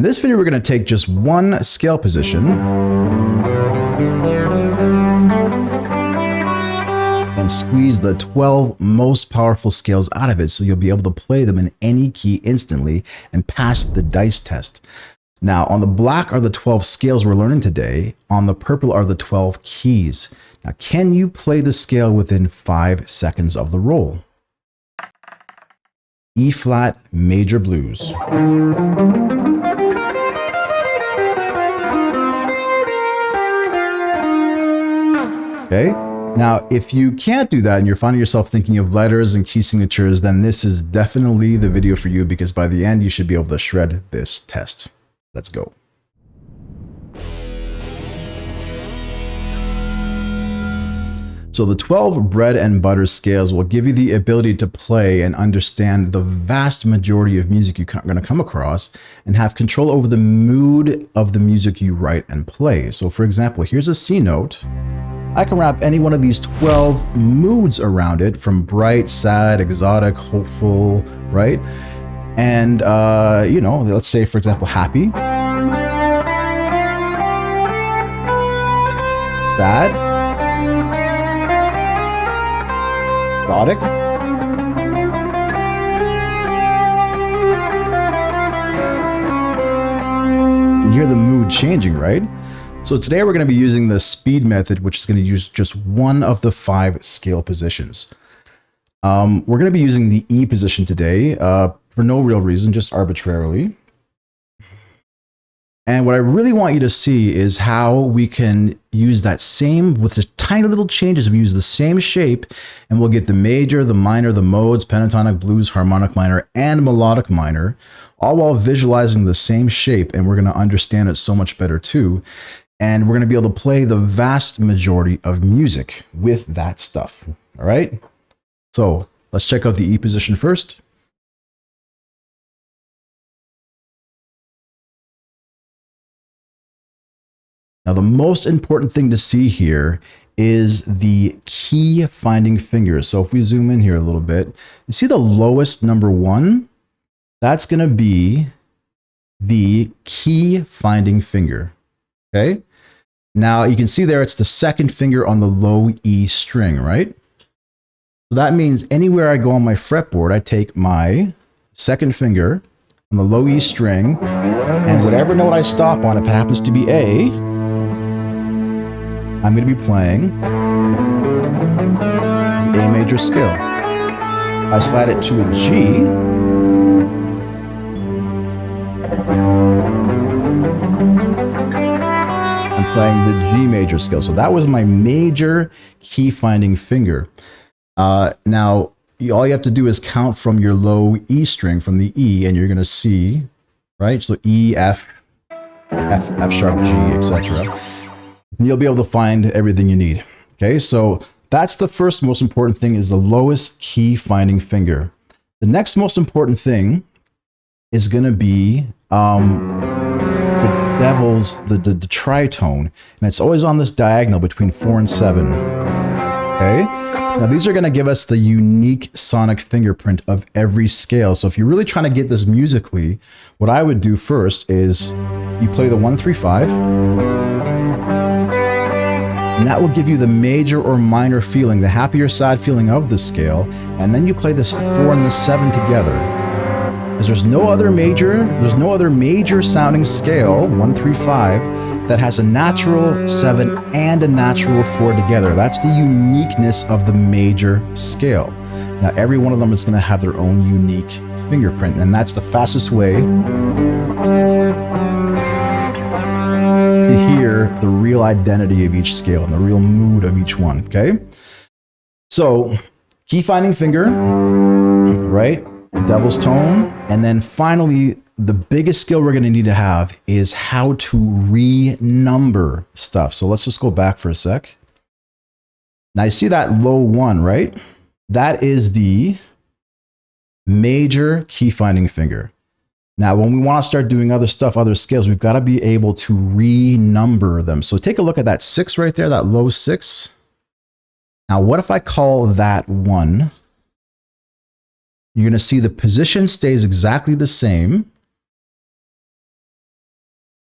In this video, we're going to take just one scale position and squeeze the 12 most powerful scales out of it so you'll be able to play them in any key instantly and pass the dice test. Now, on the black are the 12 scales we're learning today. On the purple are the 12 keys. Now, can you play the scale within 5 seconds of the roll? E flat major blues. Okay. Now, if you can't do that and you're finding yourself thinking of letters and key signatures, then this is definitely the video for you, because by the end, you should be able to shred this test. Let's go. So the 12 bread and butter scales will give you the ability to play and understand the vast majority of music you're going to come across and have control over the mood of the music you write and play. So for example, here's a C note. I can wrap any one of these 12 moods around it, from bright, sad, exotic, hopeful, right? And, you know, let's say, for example, happy, sad, exotic, you hear the mood changing, right? So today we're going to be using the speed method, which is going to use just one of the 5 scale positions. We're going to be using the E position today for no real reason, just arbitrarily. And what I really want you to see is how we can use that same, with the tiny little changes, we use the same shape and we'll get the major, the minor, the modes, pentatonic, blues, harmonic minor, and melodic minor, all while visualizing the same shape. And we're going to understand it so much better too. And we're going to be able to play the vast majority of music with that stuff. All right. So let's check out the E position first. Now, the most important thing to see here is the key finding finger. So if we zoom in here a little bit, you see the lowest number 1? That's going to be the key finding finger. Okay. Now you can see there, it's the second finger on the low E string, right? So that means anywhere I go on my fretboard, I take my second finger on the low E string, and whatever note I stop on, if it happens to be A, I'm going to be playing the A major scale. I slide it to a G, I'm playing the G major scale. So that was my major key finding finger. Now, all you have to do is count from your low E string, from the E, and you're going to see, right? So E, F, F sharp, G, etc. And you'll be able to find everything you need. Okay, so that's the first most important thing, is the lowest key finding finger. The next most important thing is going to be the devil's, the tritone. And it's always on this diagonal between 4 and 7. Okay, now these are going to give us the unique sonic fingerprint of every scale. So if you're really trying to get this musically, what I would do first is you play the 1, 3, 5. And that will give you the major or minor feeling, the happy or sad feeling of the scale. And then you play this 4 and the 7 together. Because there's no other major sounding scale, 1, 3, 5, that has a natural 7 and a natural 4 together. That's the uniqueness of the major scale. Now, every one of them is going to have their own unique fingerprint, and that's the fastest way to hear the real identity of each scale and the real mood of each one, okay? So, key finding finger, right? Devil's tone. And then finally, the biggest skill we're going to need to have is how to renumber stuff. So let's just go back for a sec. Now you see that low 1, right? That is the major key finding finger. Now, when we want to start doing other stuff, other scales, we've got to be able to renumber them. So take a look at that 6 right there, that low 6. Now, what if I call that 1? You're going to see the position stays exactly the same,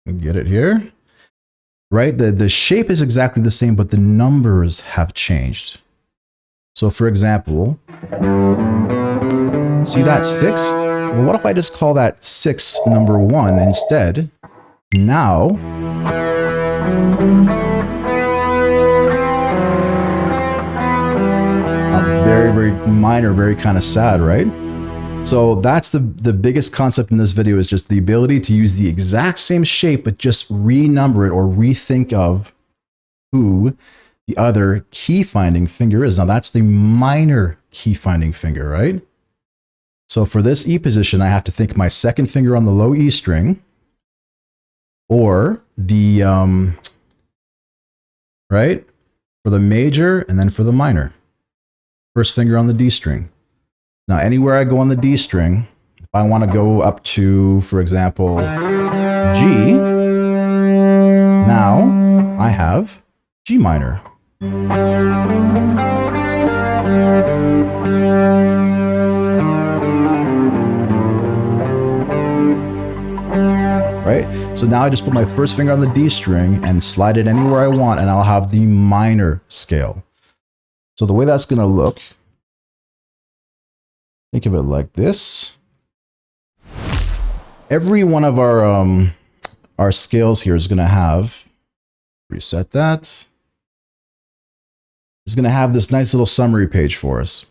Get it here, right? The shape is exactly the same, but the numbers have changed. So for example, see that 6? Well, what if I just call that 6 number 1 instead? Now, very, very minor, very kind of sad, right? So that's the biggest concept in this video, is just the ability to use the exact same shape, but just renumber it or rethink of who the other key finding finger is. Now that's the minor key finding finger, right? So for this E position, I have to think my second finger on the low E string, or the, right? For the major, and then for the minor. First finger on the D string. Now, anywhere I go on the D string, if I want to go up to, for example, G, now I have G minor. Right? So now I just put my first finger on the D string and slide it anywhere I want, and I'll have the minor scale. So the way that's going to look, think of it like this. Every one of our scales here is going to have, reset that, is going to have this nice little summary page for us.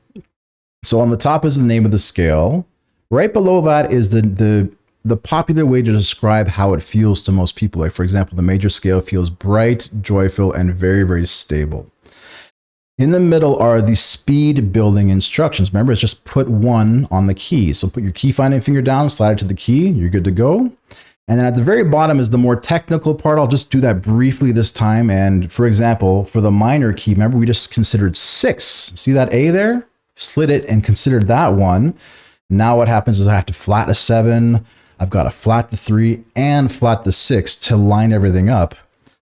So on the top is the name of the scale. Right below that is the popular way to describe how it feels to most people. Like, for example, the major scale feels bright, joyful, and very, very stable. In the middle are the speed building instructions. Remember, it's just put 1 on the key. So put your key finding finger down, slide it to the key, you're good to go. And then at the very bottom is the more technical part. I'll just do that briefly this time. And for example, for the minor key, remember we just considered 6. See that A there? Slid it and considered that one. Now what happens is I have to flat a 7, I've got to flat the 3 and flat the 6 to line everything up.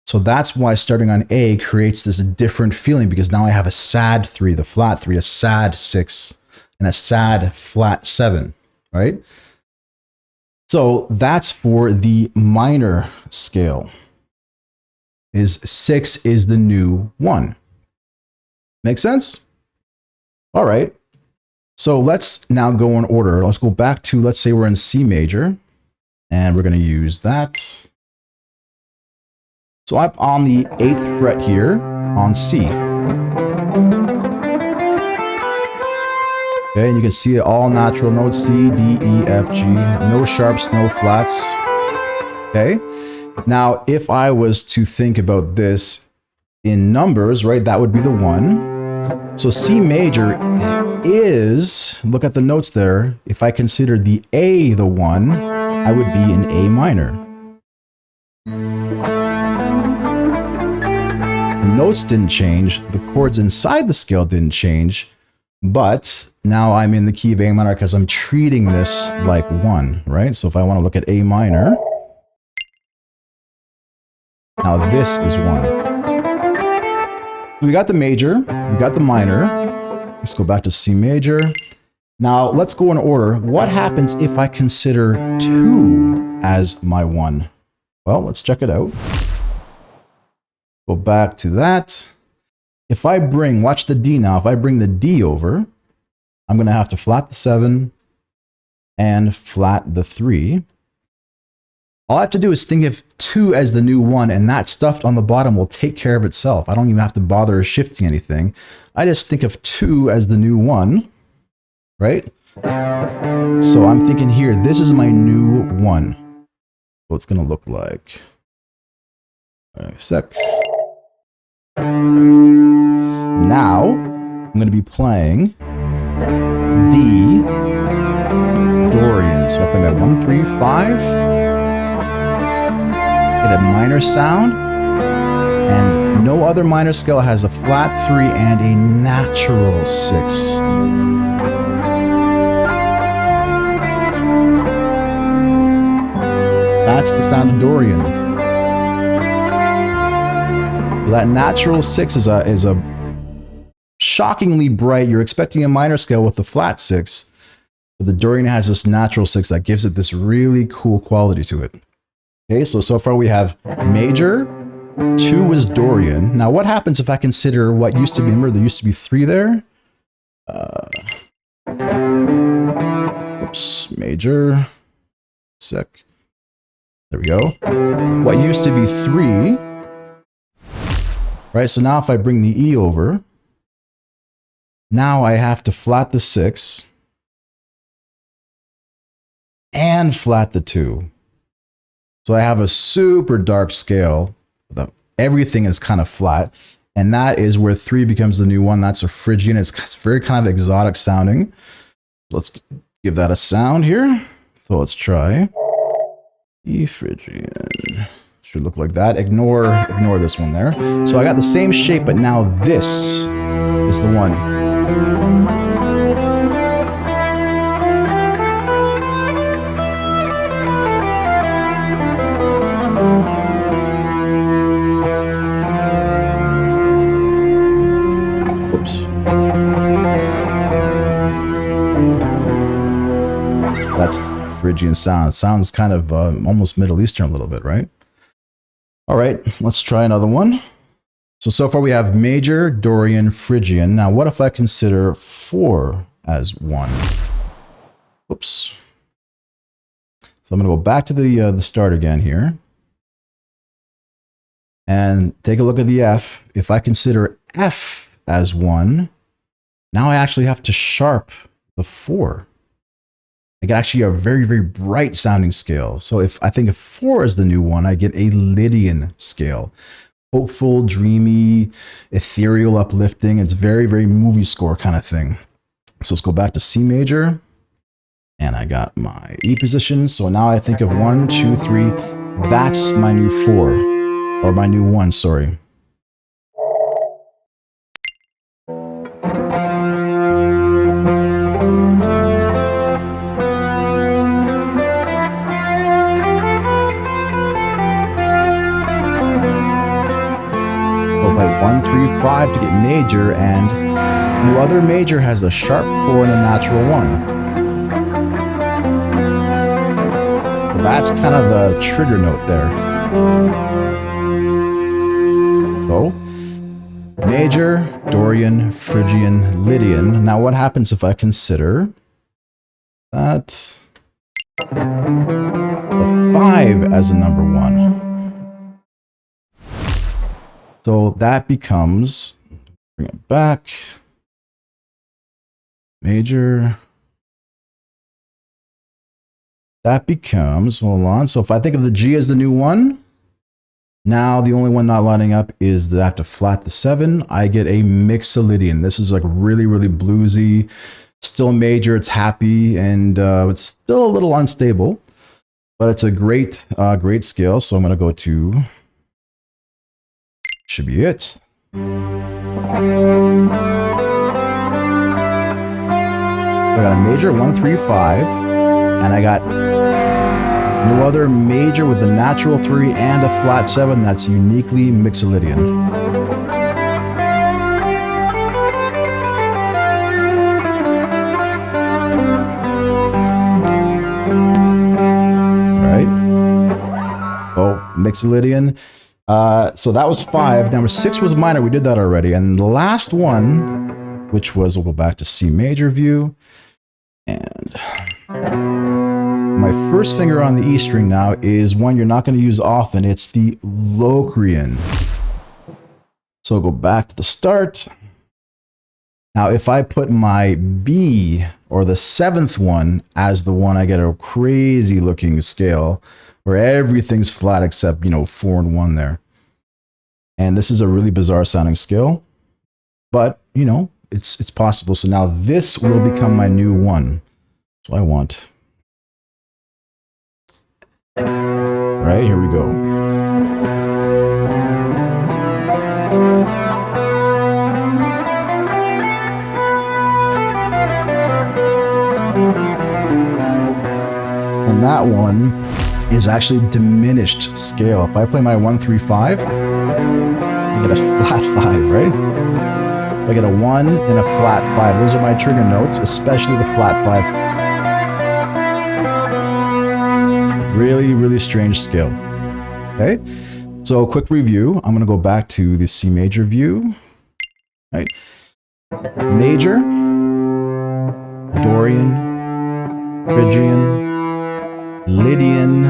So that's why starting on A creates this different feeling, because now I have a sad 3, the flat 3, a sad 6, and a sad flat 7, right? So that's for the minor scale. Is 6 is the new 1. Make sense? All right. So let's now go in order. Let's go back to, let's say we're in C major, and we're going to use that. So I'm on the 8th fret here on C. Okay, and you can see it all natural notes, C, D, E, F, G, no sharps, no flats. Okay, now if I was to think about this in numbers, right, that would be the 1. So C major is, look at the notes there, if I consider the A the 1, I would be in A minor. Notes didn't change, the chords inside the scale didn't change, but now I'm in the key of A minor because I'm treating this like 1, right? So if I want to look at A minor, now this is 1. We got the major, we got the minor. Let's go back to C major. Now let's go in order. What happens if I consider 2 as my 1? Well, let's check it out. Go back to that. If I bring, watch the D now, if I bring the D over, I'm going to have to flat the 7 and flat the 3. All I have to do is think of 2 as the new 1, and that stuff on the bottom will take care of itself. I don't even have to bother shifting anything. I just think of 2 as the new 1, right? So I'm thinking here, this is my new 1. So it's going to look like, a sec. Now I'm going to be playing D Dorian. So I play my 1, 3, 5. Get a minor sound, and no other minor scale has a flat 3 and a natural 6. That's the sound of Dorian. That natural 6 is a shockingly bright. You're expecting a minor scale with the flat 6, but the Dorian has this natural 6 that gives it this really cool quality to it. Okay, so far we have major, 2 was Dorian. Now what happens if I consider what used to be, remember there used to be 3 there? Oops, major, sec. There we go. What used to be 3, right? So now if I bring the E over, now I have to flat the 6 and flat the 2. So I have a super dark scale. Everything is kind of flat. And that is where 3 becomes the new 1. That's a Phrygian. It's very kind of exotic sounding. Let's give that a sound here. So let's try E Phrygian. Should look like that. Ignore this one there. So I got the same shape, but now this is the one. That's Phrygian sound. It sounds kind of almost Middle Eastern a little bit, right? All right, let's try another one. So far we have major, Dorian, Phrygian. Now what if I consider 4 as 1? Whoops. So I'm going to go back to the start again here. And take a look at the F. If I consider F as 1, now I actually have to sharp the 4. I get actually a very, very bright sounding scale. So if I think if 4 is the new 1, I get a Lydian scale. Hopeful, dreamy, ethereal, uplifting. It's very, very movie score kind of thing. So let's go back to C major. And I got my E position. So now I think of 1, 2, 3. That's my new 4. Or my new 1, sorry. Play 1, 3, 5 to get major, and no other major has a sharp 4 and a natural 1. So that's kind of the trigger note there. So, major, Dorian, Phrygian, Lydian. Now what happens if I consider that the 5 as a number 1? So that becomes, bring it back, major. That becomes, hold on. So if I think of the G as the new 1, now the only one not lining up is that I have to flat the 7. I get a Mixolydian. This is like really, really bluesy, still major. It's happy, and it's still a little unstable, but it's a great, great scale. So I'm going to go to, should be it. I got a major 1, 3, 5, and I got no other major with a natural 3 and a flat 7 that's uniquely Mixolydian. Right? Oh, Mixolydian. So that was 5. Number 6 was minor. We did that already. And the last one, which was, we'll go back to C major view. And my first finger on the E string now is one you're not going to use often. It's the Locrian. So I'll go back to the start. Now, if I put my B, or the 7th one, as the one, I get a crazy looking scale where everything's flat except, 4 and 1 there. And this is a really bizarre sounding scale, but, it's possible. So now this will become my new 1. So I want. All right, here we go. And that one is actually diminished scale. If I play my 1, 3, 5, I get a flat 5, right? I get a 1 and a flat 5. Those are my trigger notes, especially the flat 5. Really, really strange scale. Okay, so quick review. I'm going to go back to the C major view. Right, major, Dorian, Phrygian, Lydian,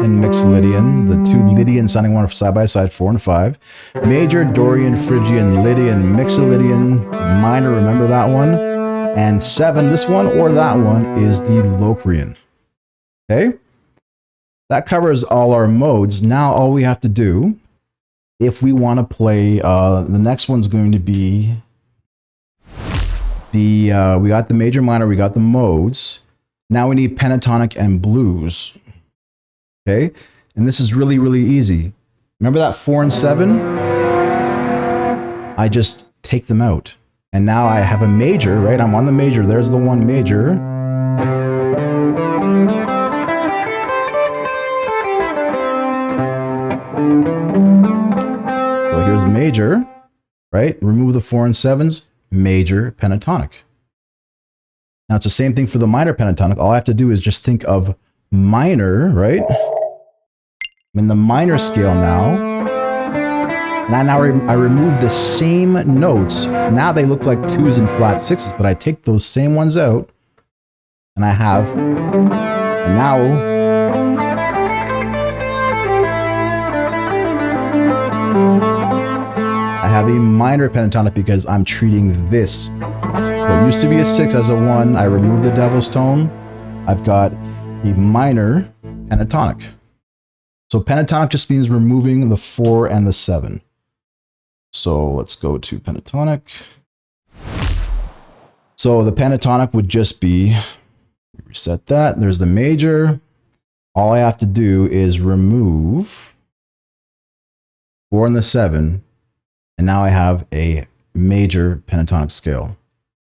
and Mixolydian. The two Lydian sounding one side by side, 4 and 5. Major, Dorian, Phrygian, Lydian, Mixolydian. Minor, remember that one. And 7, this one or that one, is the Locrian. Okay? That covers all our modes. Now all we have to do, if we want to play, the next one's going to be we got the major, minor, we got the modes. Now we need pentatonic and blues. Okay? And this is really, really easy. Remember that 4 and 7? I just take them out. And now I have a major, right? I'm on the major. There's the one major. So here's major, right? Remove the 4 and 7s, major pentatonic. Now it's the same thing for the minor pentatonic. All I have to do is just think of minor, right? I'm in the minor scale now. And now I remove the same notes. Now they look like 2s and flat 6s, but I take those same ones out and I have, and now I have a minor pentatonic because I'm treating this. What used to be a 6 as a 1, I remove the devil's tone. I've got a minor pentatonic. So pentatonic just means removing the 4 and the 7. So let's go to pentatonic. So the pentatonic would just be, reset that, there's the major. All I have to do is remove 4 and the 7, and now I have a major pentatonic scale.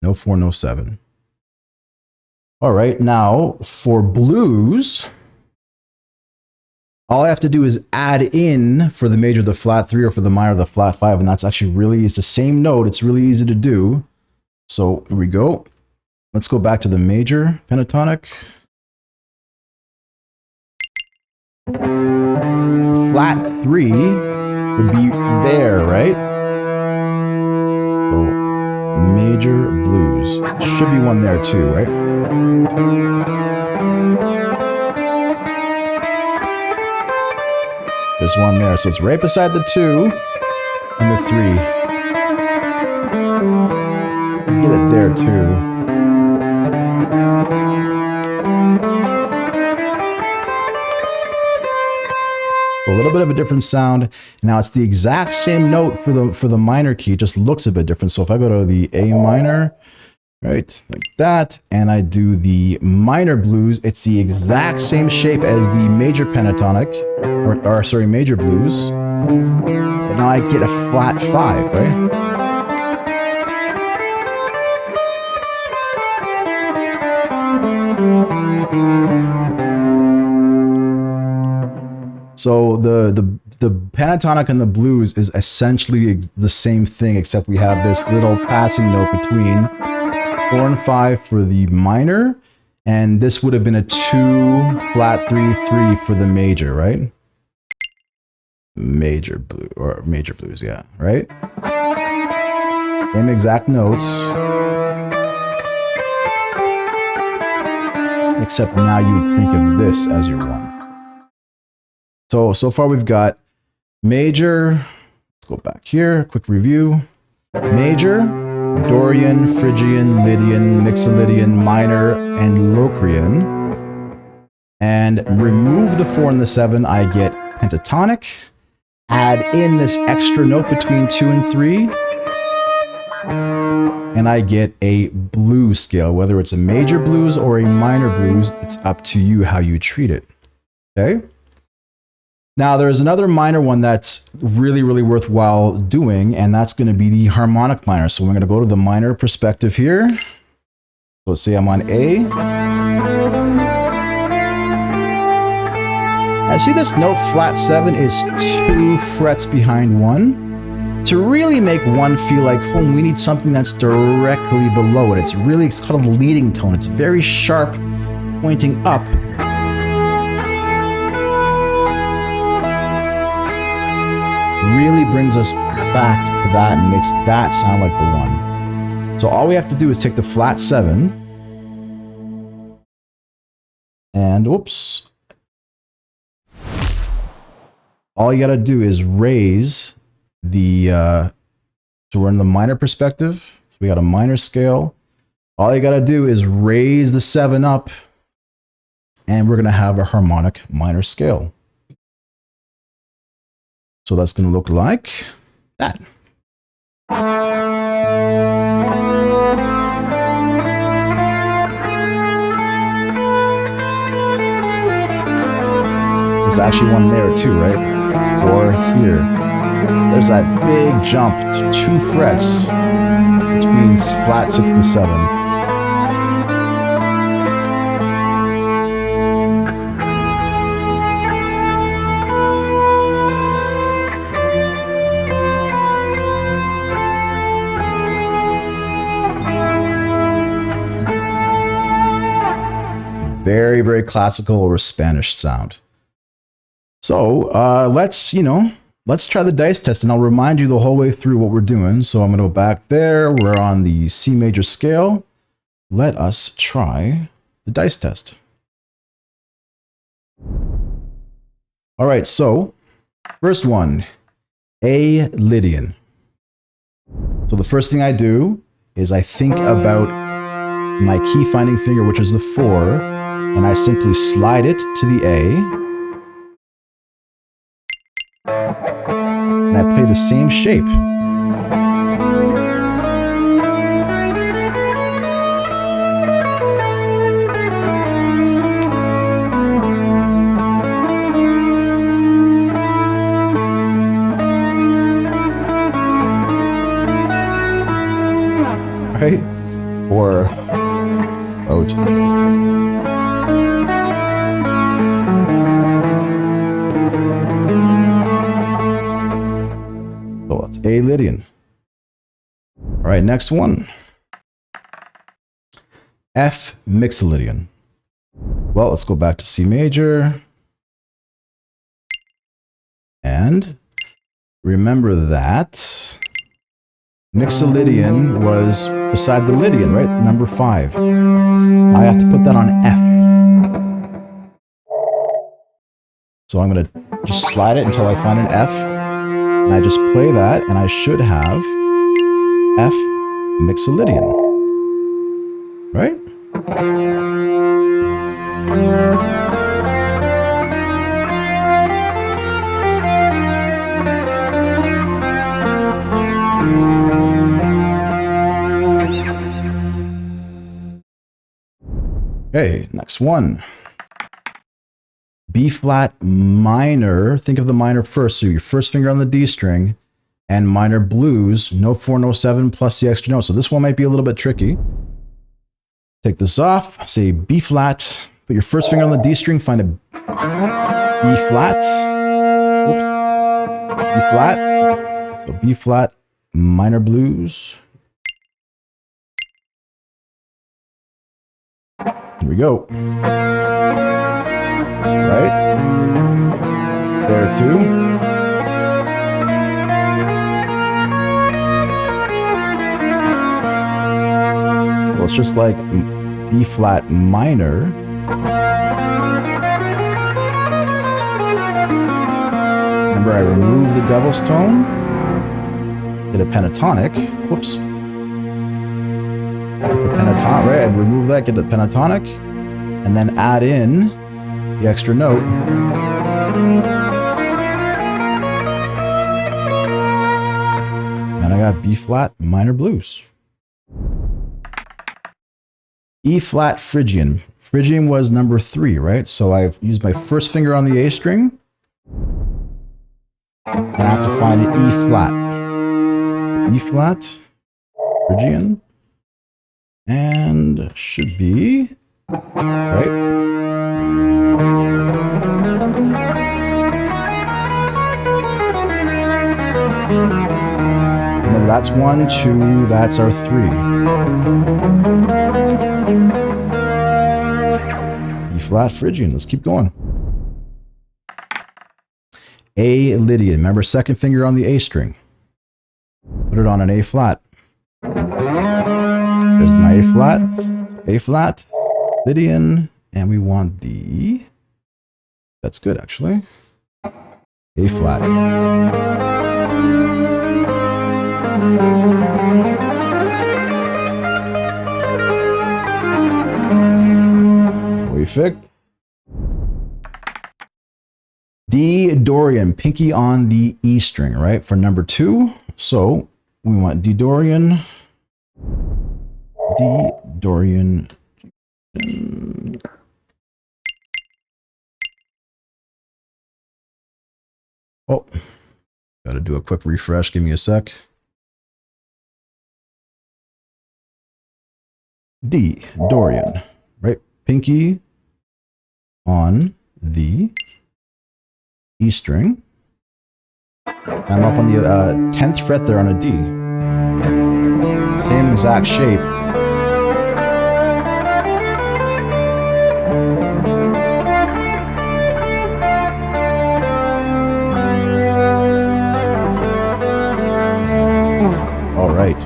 No 4, no 7. All right, now for blues, all I have to do is add in for the major the flat 3 or for the minor the flat 5, and that's actually really, it's the same note. It's really easy to do. So here we go. Let's go back to the major pentatonic. Flat 3 would be there, right? So major blues. Should be one there too, right? There's one there. So it's right beside the 2 and the 3. Get it there too. A little bit of a different sound. Now it's the exact same note for the minor key, it just looks a bit different. So if I go to the A minor, right, like that, and I do the minor blues, it's the exact same shape as the major pentatonic, or sorry, major blues. But now I get a flat 5, right? So the pentatonic and the blues is essentially the same thing, except we have this little passing note between 4 and 5 for the minor, and this would have been a 2, flat 3, 3 for the major, right? Major blue, or major blues, yeah, right? Same exact notes. Except now you would think of this as your 1. So far we've got major, let's go back here, quick review. Major, Dorian, Phrygian, Lydian, Mixolydian, minor, and Locrian. And remove the 4 and the 7, I get pentatonic. Add in this extra note between 2 and 3. And I get a blues scale, whether it's a major blues or a minor blues, it's up to you how you treat it, okay? Now, there's another minor one that's really, really worthwhile doing, and that's going to be the harmonic minor. So we're going to go to the minor perspective here. So let's say I'm on A. And see this note, flat 7, is 2 frets behind 1. To really make 1 feel like home, we need something that's directly below it. It's called a leading tone. It's very sharp, pointing up. brings us back to that and makes that sound like the one. So all we have to do is take the flat 7 and whoops. All you gotta do is raise the, so we're in the minor perspective. So we got a minor scale. All you gotta do is raise the 7 up and we're gonna have a harmonic minor scale. So that's gonna look like that. There's actually one there too, right? Or here. There's that big jump to 2 frets between flat 6 and 7. Very, very classical or Spanish sound. So let's try the dice test, and I'll remind you the whole way through what we're doing. So I'm going to go back there. We're on the C major scale. Let us try the dice test. All right, so first one, A Lydian. So the first thing I do is I think about my key finding finger, which is the 4, and I simply slide it to the A. And I play the same shape. Right? Or out. So that's A Lydian. All right, next one. F Mixolydian. Well, let's go back to C major. And remember that Mixolydian was beside the Lydian, right? Number 5. I have to put that on F. So I'm going to just slide it until I find an F. And I just play that, and I should have F Mixolydian. Right? Okay, next one. B flat minor. Think of the minor first. So your first finger on the D string and minor blues, no 4, no 7, plus the extra note. So this one might be a little bit tricky. Take this off, say B flat, put your first finger on the D string, find a B flat. Oops. B flat. So B flat, minor blues. Here we go. Right? There too. Well, it's just like B flat minor. Remember, I removed the devil's tone. Did a pentatonic. Whoops. Pentatonic, right? And remove that, get the pentatonic, and then add in the extra note. And I got B flat minor blues. E flat Phrygian. Phrygian was number 3, right? So I've used my first finger on the A string, and I have to find an E flat. So E flat, Phrygian. And should be, right? Remember, that's 1, 2, that's our 3. E flat Phrygian, let's keep going. A Lydian. Remember, second finger on the A string. Put it on an A flat. There's my A flat. A flat, Lydian, and we want the... That's good, actually. A flat. Perfect. D Dorian, pinky on the E string, right? For number 2. So we want D Dorian. D Dorian. Oh, gotta do a quick refresh. Give me a sec. D Dorian, right? Pinky on the E string. I'm up on the 10th fret there on a D. Same exact shape. All right.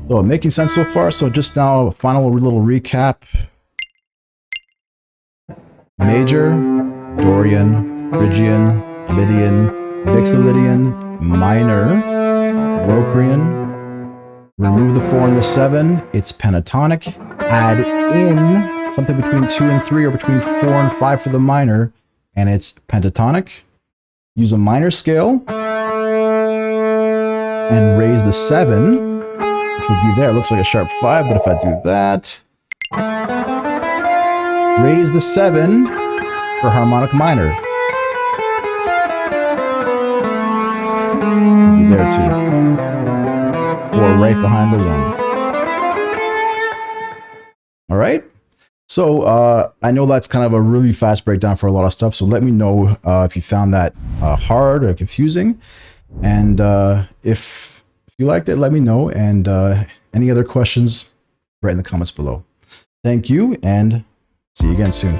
So making sense so far. So just now, final little recap. Major, Dorian, Phrygian, Lydian, Vixolydian, minor, Locrian. Remove the 4 and the 7. It's pentatonic. Add in something between 2 and 3 or between 4 and 5 for the minor, and it's pentatonic. Use a minor scale and raise the 7, which would be there. It looks like a sharp 5, but if I do that, raise the 7 for harmonic minor. Could be there too. Or right behind the 1. All right. So I know that's kind of a really fast breakdown for a lot of stuff. So let me know if you found that hard or confusing. And if you liked it, let me know. And any other questions, write in the comments below. Thank you, and see you again soon.